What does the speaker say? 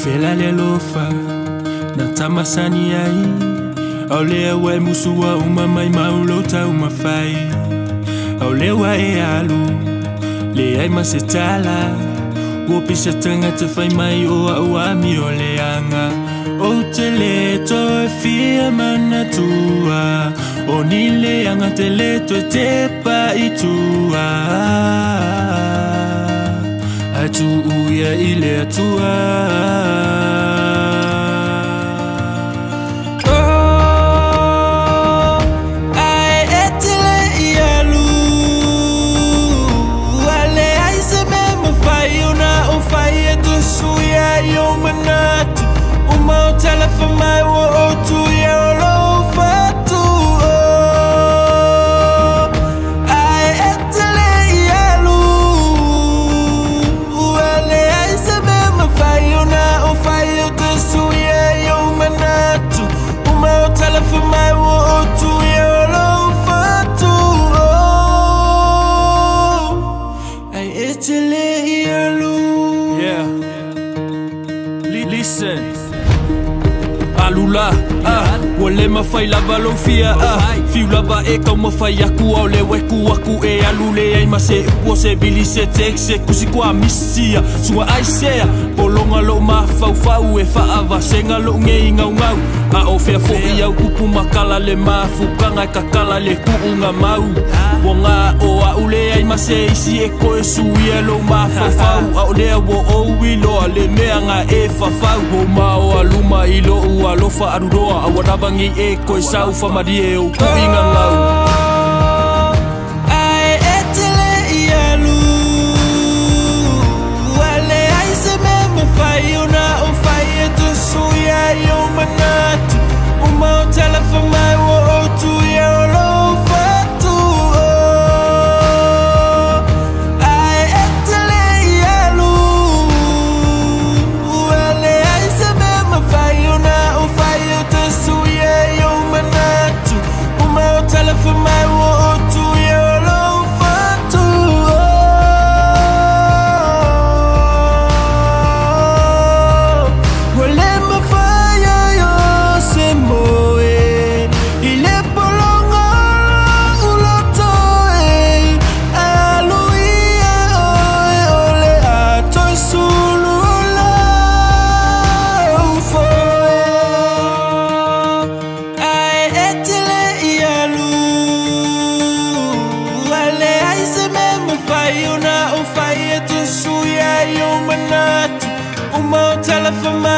fela le lofa na tamasani ai Aulea wai musua umamai maulota umafai Aulewa e alu le ai masetala Wopisa tanga te fai mai o auami o leanga O te leto e fia manatua O ni leanga te leto e te paitua Atu uia ile atua For my world to your low fatu I etele yalu Wale I sebe mafayuna o fayo to suya yo manatu Uma tele for my world to your low fatu I etele yalu Yeah Listen Alula, wale mawhai lava lo fia Fiu lava e kau mawhai aku au le weku aku e alule ai ma se upo se bili se tek se kusi kua misia Sua ai sea, polonga lo ma fau e whaava senga lo ngei ngau ngau A o fea fōi au upu makala le mafukanga e kakala le kuunga mau Wonga o a ule ai ma se isi e koe suia lo ma fau A o lea wo o wilo le mea nga e fafau O ma o aluma ilo ua lofa aruroa A warabangi e koe sau whamari e o kuinga ngau Ai etele ialu Wale ai se me mawhai ona o whai e tu suia yo manatu Uma o tala whamai wo o tu ia o lo fatu Ai etele ialu Wale ai se me mawhai ona o whai e tu suia yo manatu Uma o tala whamai wo o tu ia o lo fatu Wale mawhai yo se moe Ile polonga uloto e Aluia oe ole atoi sulu ola ufoe Ai etele ialu Wale ai se me mawhai ona o whai e tu suia yo manatu Uma o tala whamai